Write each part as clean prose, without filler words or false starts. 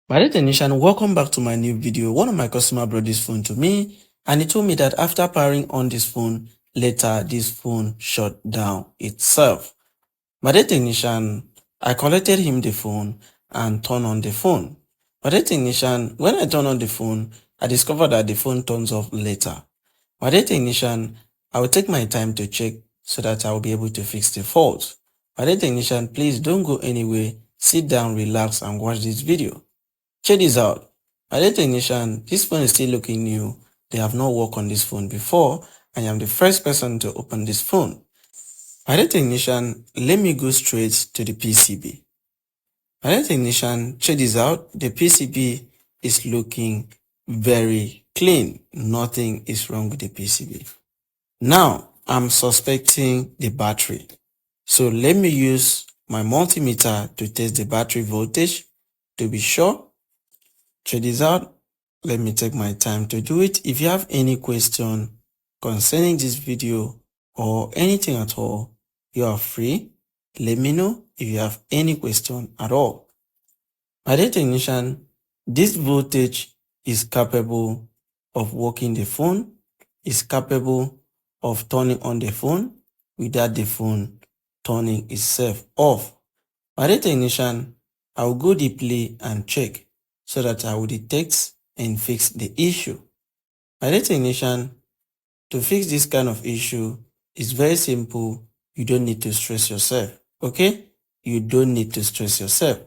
My dear technician, welcome back to my new video. One of my customer brought this phone to me and he told me that after powering on this phone, later this phone shut down itself. My dear technician, I collected him the phone and turned on the phone. My dear technician, when I turn on the phone, I discovered that the phone turns off later. My dear technician, I will take my time to check so that I will be able to fix the fault. My dear technician, please don't go anywhere. Sit down, relax and watch this video. Check this out. My dear technician, this phone is still looking new. They have not worked on this phone before. I am the first person to open this phone. My dear technician, let me go straight to the PCB. My dear technician, check this out. The PCB is looking very clean. Nothing is wrong with the PCB. Now, I'm suspecting the battery. So let me use my multimeter to test the battery voltage to be sure. Check this out. Let me take my time to do it. If you have any question concerning this video or anything at all, you are free. Let me know if you have any question at all. My dear technician, this voltage is capable of working the phone, is capable of turning on the phone without the phone turning itself off. My dear technician, I will go deeply and check so that I will detect and fix the issue. My dear technician, to fix this kind of issue is very simple. You don't need to stress yourself, okay? You don't need to stress yourself.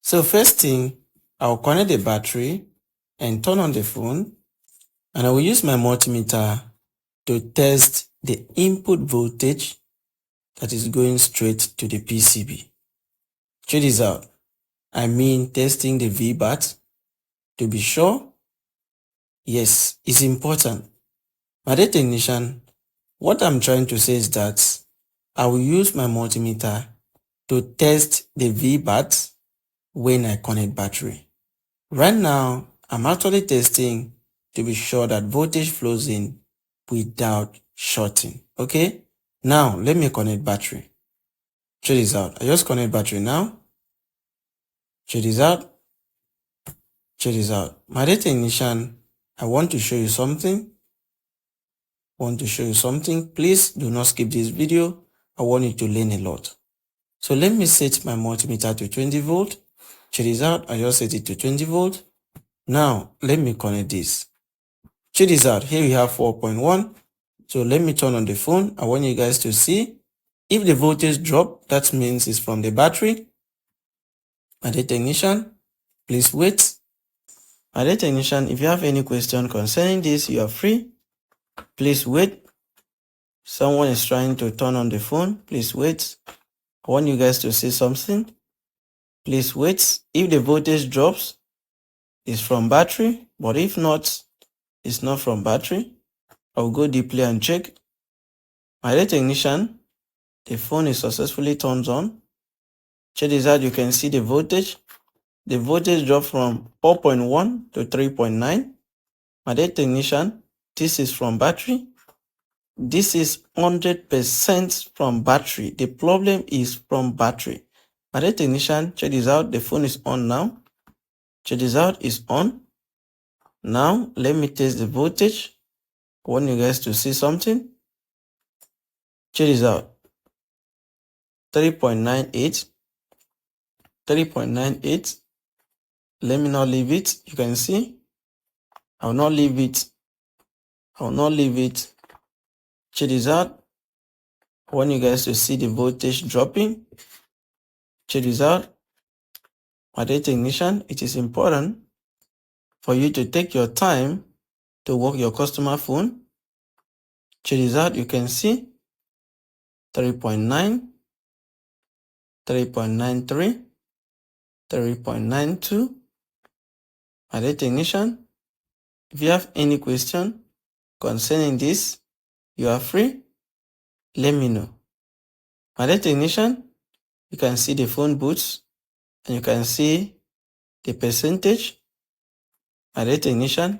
So first thing, I will connect the battery and turn on the phone, and I will use my multimeter to test the input voltage that is going straight to the PCB. Check this out. I mean testing the VBAT to be sure. Yes, it's important. My dear technician, what I'm trying to say is that I will use my multimeter to test the VBAT when I connect battery. Right now, I'm actually testing to be sure that voltage flows in without shorting. Okay? Now, let me connect battery. Check this out. I just connect battery now. Check this out. Check this out. My dear technician, I want to show you something. Please do not skip this video. I want you to learn a lot. So let me set my multimeter to 20 volt. Check this out. I just set it to 20 volt. Now, let me connect this. Check this out. Here we have 4.1. So let me turn on the phone. I want you guys to see. If the voltage drop, that means it's from the battery. My dear technician, please wait. My dear technician, if you have any question concerning this, you are free. Please wait. Someone is trying to turn on the phone. Please wait. I want you guys to say something. Please wait. If the voltage drops, it's from battery. But if not, it's not from battery. I'll go deeply and check. My dear technician, the phone is successfully turned on. Check this out. You can see the voltage. The voltage dropped from 4.1 to 3.9. My dear technician, this is from battery. This is 100% from battery. The problem is from battery. My dear technician, check this out. The phone is on now. Check this out. It's on. Now, let me test the voltage. I want you guys to see something. Check this out. 3.98. 3.98. Let me not leave it. You can see. I will not leave it. Check this out. I want you guys to see the voltage dropping. Check this out. My dear technician, it is important for you to take your time to work your customer phone. Check this out. You can see 3.9, 3.93, 3.92. My dear technician, if you have any question concerning this, you are free. Let me know. My dear technician, you can see the phone boots and you can see the percentage. My dear technician,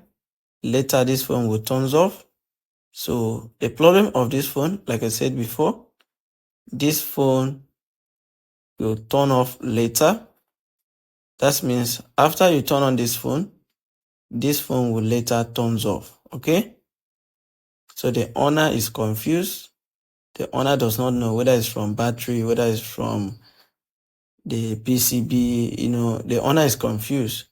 later this phone will turn off. So the problem of this phone, like I said before, this phone will turn off later. That means after you turn on this phone will later turns off, okay? So the owner is confused. The owner does not know whether it's from battery, whether it's from the PCB, the owner is confused.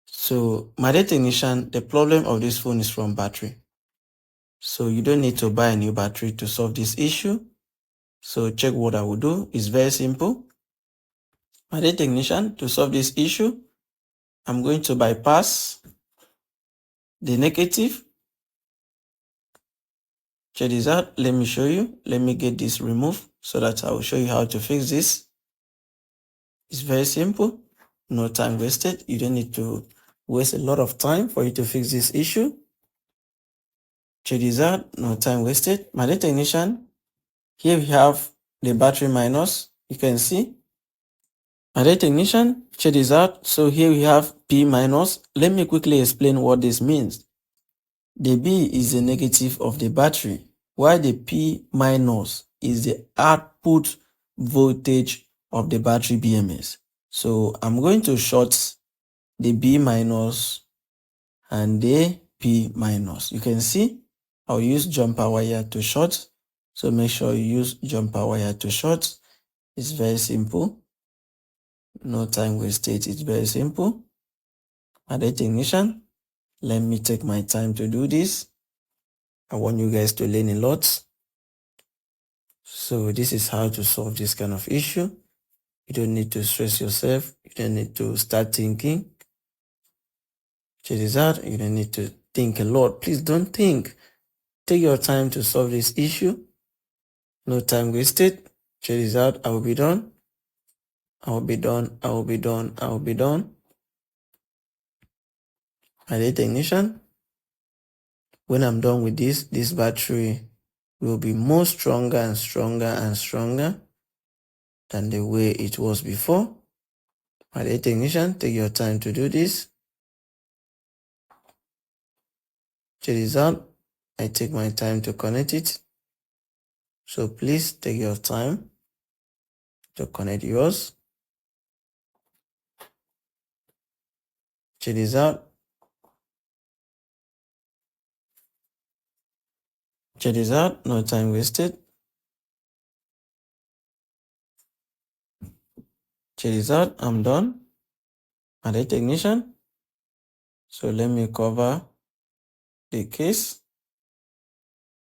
So my dear technician, the problem of this phone is from battery. So you don't need to buy a new battery to solve this issue. So check what I will do. It's very simple. My dear technician, to solve this issue, I'm going to bypass the negative. Check this out. Let me show you. Let me get this removed so that I will show you how to fix this. It's very simple. No time wasted. You don't need to waste a lot of time for you to fix this issue. Check this out. No time wasted. My dear technician, here we have the battery minus. You can see. My dear technician, check this out. So here we have P minus. Let me quickly explain what this means. The B is the negative of the battery, while the P minus is the output voltage of the battery BMS. So I'm going to short the B minus and the P minus. You can see I'll use jumper wire to short. So make sure you use jumper wire to short. It's very simple. No time wasted. It's very simple. My dear technician, let me take my time to do this. I want you guys to learn a lot. So this is how to solve this kind of issue. You don't need to stress yourself. You don't need to start thinking. Check this out. You don't need to think a lot. Please don't think. Take your time to solve this issue. No time wasted. Check this out. I will be done. I will be done. I will be done. I will be done. My dear technician, when I'm done with this battery will be more stronger and stronger and stronger than the way it was before. My dear technician, take your time to do this. Check this out. I take my time to connect it. So please take your time to connect yours. Check this out. Check this out. No time wasted. Check this out. I'm done. My dear technician. So let me cover the case.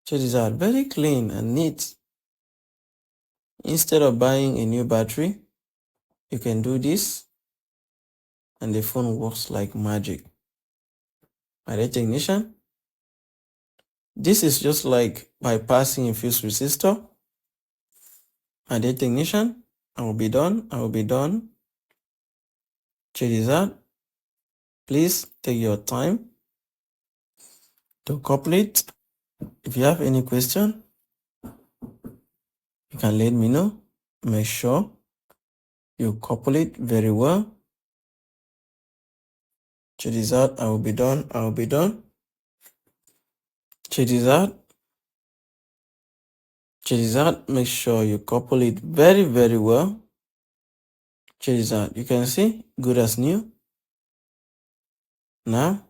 Check this out. Very clean and neat. Instead of buying a new battery, you can do this and the phone works like magic. My dear technician, this is just like bypassing a fuse resistor. My dear technician, I will be done. I will be done. Check this out. Please take your time to couple it. If you have any question, you can let me know. Make sure you couple it very well. Check this out. I will be done. I will be done. Check this out. Check this out. Make sure you couple it very, very well. Check this out. You can see, good as new. Now,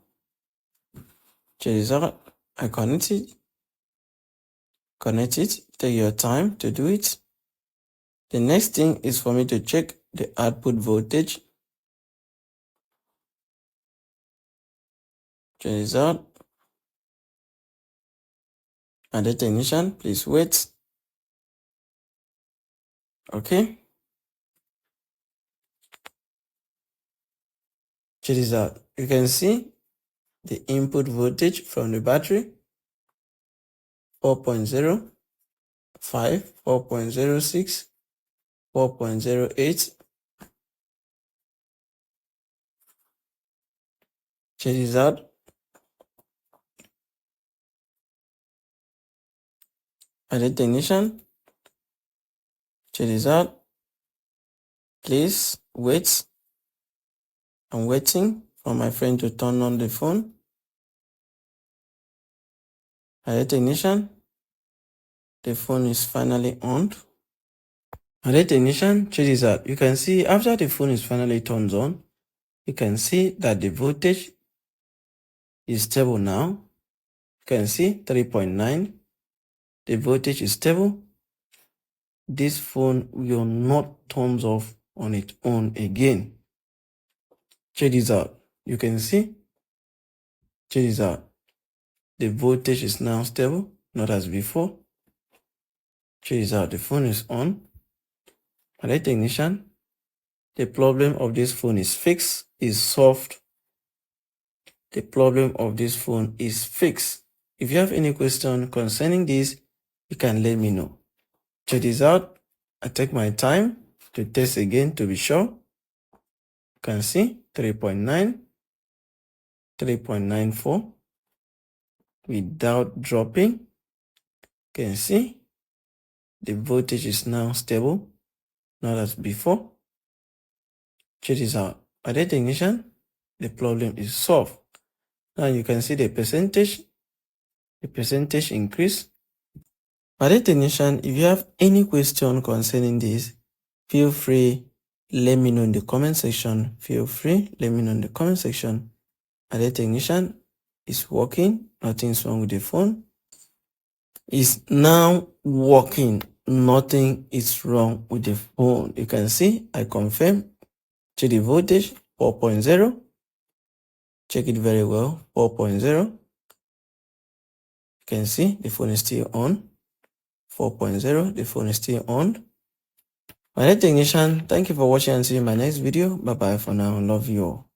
check this out. I connect it. Connect it. Take your time to do it. The next thing is for me to check the output voltage. Check this out. And the technician, please wait. Okay. Check this out. You can see the input voltage from the battery 4.05, 4.06, 4.08. Check this out. And the technician, check this out. Please wait. I'm waiting for my friend to turn on the phone. And the technician, the phone is finally on. And the technician, check this out. You can see after the phone is finally turned on, You can see that the voltage is stable now. You can see 3.9. The voltage is stable. This phone will not turn off on its own again. Check this out. You can see. Check this out. The voltage is now stable, not as before. Check this out. The phone is on. Alright, technician. The problem of this phone is fixed, is solved. The problem of this phone is fixed. If you have any question concerning this, you can let me know. Check this out. I take my time to test again to be sure. You can see 3.9, 3.94 without dropping. You can see the voltage is now stable, not as before. Check this out. By the technician, the problem is solved. Now you can see the percentage increase. By the technician, if you have any question concerning this, feel free, let me know in the comment section. Feel free, let me know in the comment section. By the technician, it's working. Nothing's wrong with the phone. It's now working. Nothing is wrong with the phone. You can see, I confirm. Check the voltage, 4.0. Check it very well, 4.0. You can see the phone is still on. 4.0, the phone is still on. My technician, thank you for watching and see you in my next video. Bye bye for now. Love you all.